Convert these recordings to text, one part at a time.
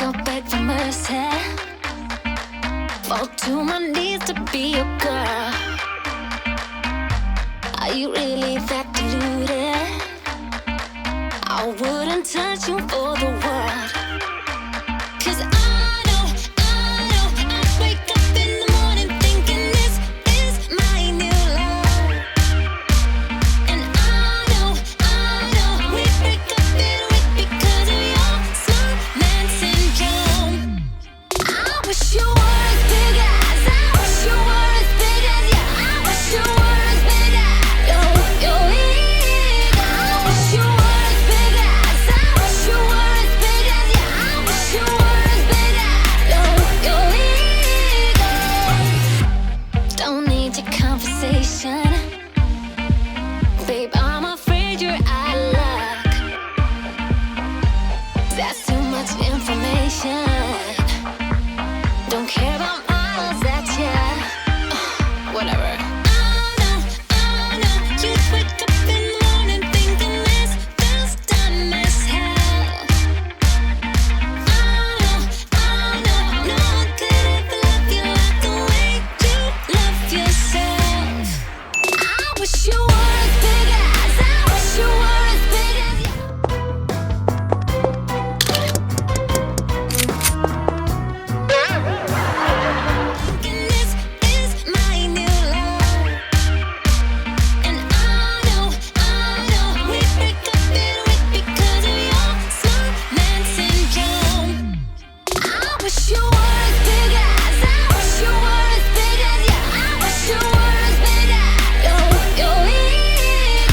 to beg for mercy. Fall to my knees to be your girl. Are you really that deluded? I wouldn't touch you for the world. 'Cause I know, I wake up in the morning thinking this is my new love. And I know, we break up in a week because of your snowman syndrome. I wish you were as big as, I wish you were as big as, yeah, I wish you were as big as your ego. I wish you were as big as, I wish you were as big as, yeah, I wish you were as big as your ego. Don't need your conversation, babe, I'm afraid you're out of luck. That's too much information. Don't care about models, that's yeah. Whatever. I know, you wake up in the morning thinking this girl's dumb as hell. I know, no one could ever love you like the way you love yourself. I wish you were as big as, I wish you were as big as, thinking this is my new love. And I know, we break up in a week because of your snowman syndrome. I wish you were as big as, I wish you were as big as, yeah, I wish you were as big as your ego.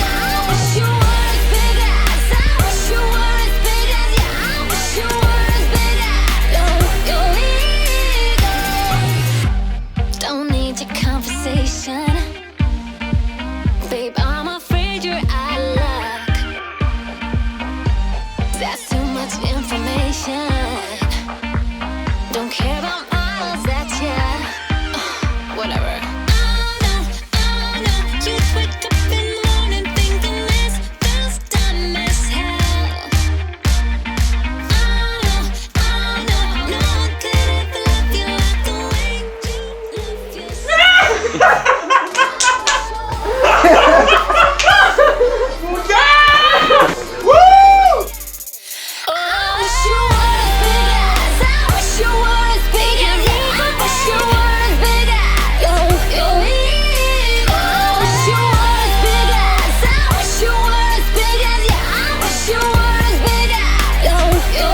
I wish you were as big as, I wish you were as big as, yeah, I wish you were as big as your ego. Don't need your conversation, babe, I'm afraid you're out of luck. That's too much information. Don't care about models, that's yeah. Whatever. I know, you wake up in the morning thinking this girl's dumb as hell. I know, no one could ever love you like the way you love yourself. I wish you were as big as, I wish you were as big as, yeah, I wish you were as big as your ego. I wish you were as big as, I wish you were as big as, yeah, I wish you were as big as your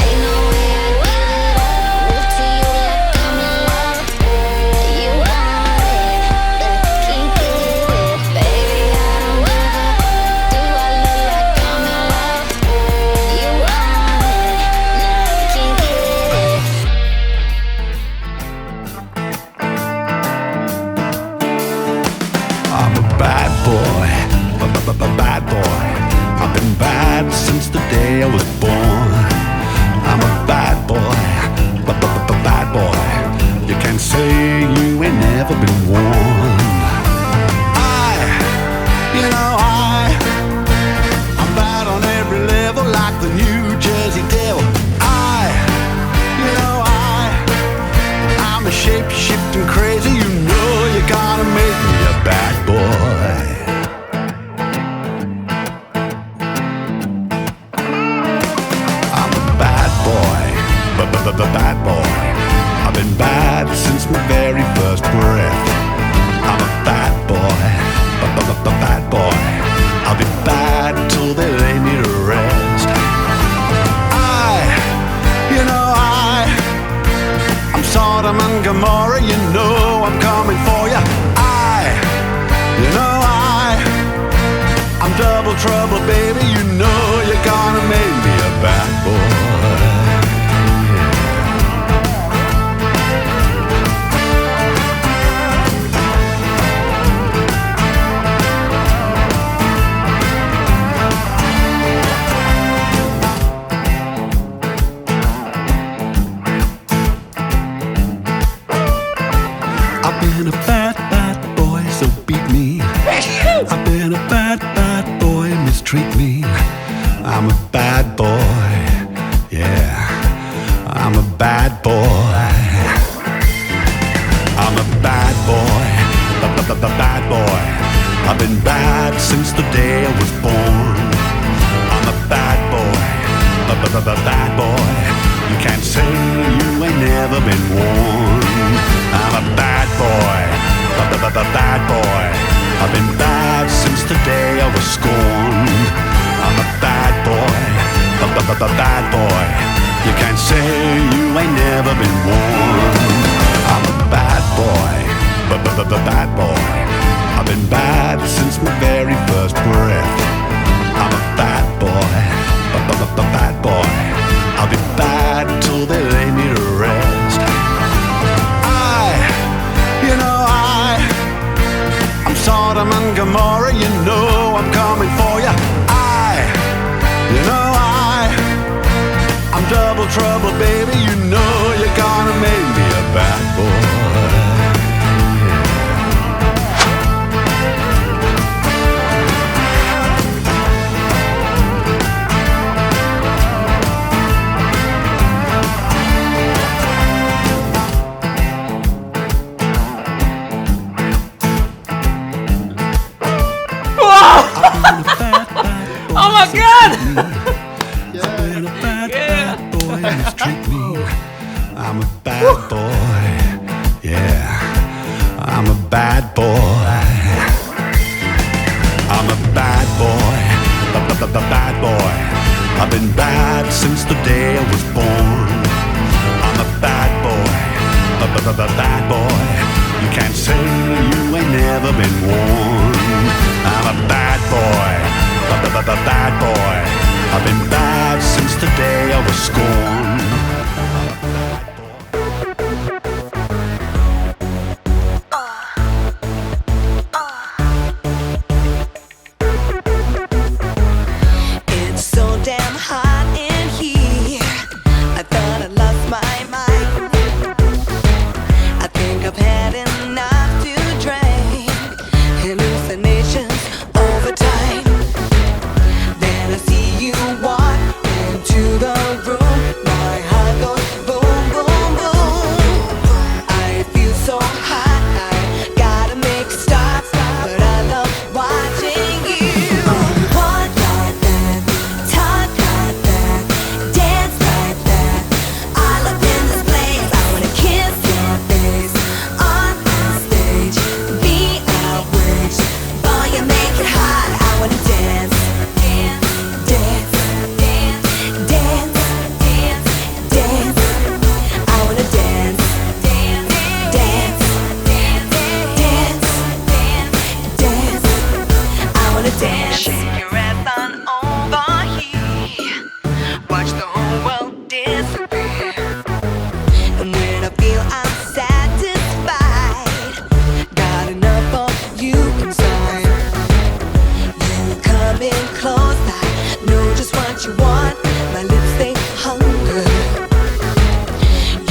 Ain't no way I'd give it up. Move to you like I'm in love. You want it, but can't get it. Baby, I don't ever do I look like I'm in love. You want it, can't get it. I'm a bad boy, bad boy. I've been bad since the day I was born. I'm a bad boy, bad boy. You can say you ain't never been warned. I'm bad on every level like the New Jersey Devil. I'm a shape-shifting crazy. You know you gotta make me a bad boy. I'm a bad boy, bad boy. I've been bad since my very first breath. I'm a bad boy, bad boy. I'll be bad till they lay me to rest. I'm Sodom and Gomorrah, you know I'm coming for you. I'm double trouble, baby, you know you're gonna make me a bad boy. been a bad, bad boy, so beat me. I've been a bad, bad boy, mistreat me. I'm a bad boy, yeah. I'm a bad boy. I'm a bad boy, bad boy. I've been bad since the day I was born. I'm a bad boy, bad boy. You can't say you ain't never been warned. I'm a bad boy, bad boy. I've been bad since the day I was scorned. I'm a bad boy, bad boy. You can't say you ain't never been warned. I'm a bad boy, bad boy. I've been bad since my very first breath. I'm a bad boy, bad boy. I'll be bad till they lay me to rest. I'm Sodom and Gomorrah, you know I'm coming for you. I'm double trouble, baby, you know you're gonna make me a bad boy. Oh my God! Been a bad, bad boy, mistreat me. I'm a bad boy, yeah. I'm a bad boy. I'm a bad boy, bad boy. I've been bad since the day I was born. I'm a bad boy, bad boy. You can't say you ain't never been warned. I'm a bad boy, bad boy. I've been bad since the day I was scorned. It's so damn hot in here. I thought I lost my mind. I think I've had enough to drink. Hallucinations over time. Then I see you walk into the room. My heart goes boom, boom, boom. I feel so hot, I gotta make a stop. But I love watching you walk like that, talk like that, dance like that. All up in this place, I wanna kiss your face on the stage. Be outraged, boy, you make it hot. I wanna dance, dance, dance, dance, dance, dance, dance. I wanna dance, dance, dance, dance, dance, dance. I wanna dance. Shake your ass on over here. Watch the whole world disappear. And when I feel unsatisfied, got enough of you inside. You come in close, I know just what you want. My lips, they hunger.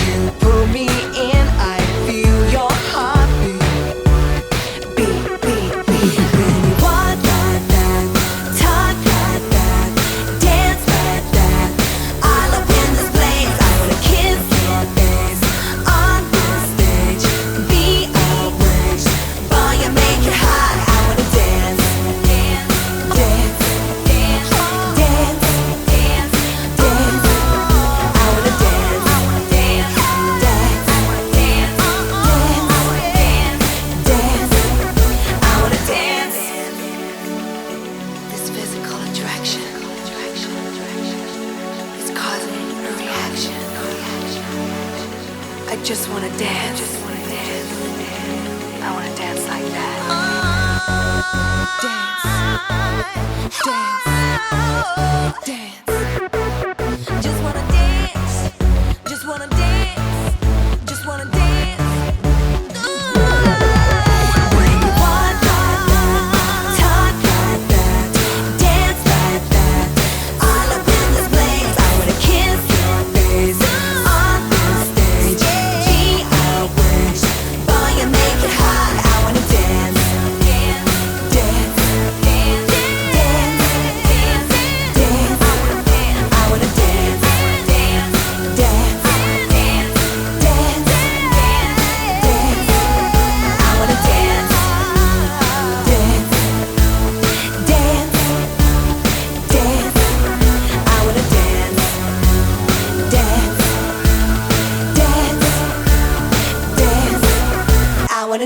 You pull me in, I feel your heartbeat. Beat, beat, beat. When you walk like that, talk like that, dance like that. All up in this place, I wanna kiss your face on this stage. Be outraged, boy, you make it hot. I wanna dance, dance, dance, dance, dance, dance, dance. I wanna dance, dance, dance, dance, dance, dance. I wanna dance. This physical attraction is causing a reaction. I just wanna dance. I wanna dance like that. Dance, dance, dance. Just wanna dance. Just wanna dance. Just wanna dance. When you walk like that, talk like that, dance like that. All up in this place, I wanna kiss your face on this stage. Be outraged, boy, you make it hot.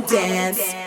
dance.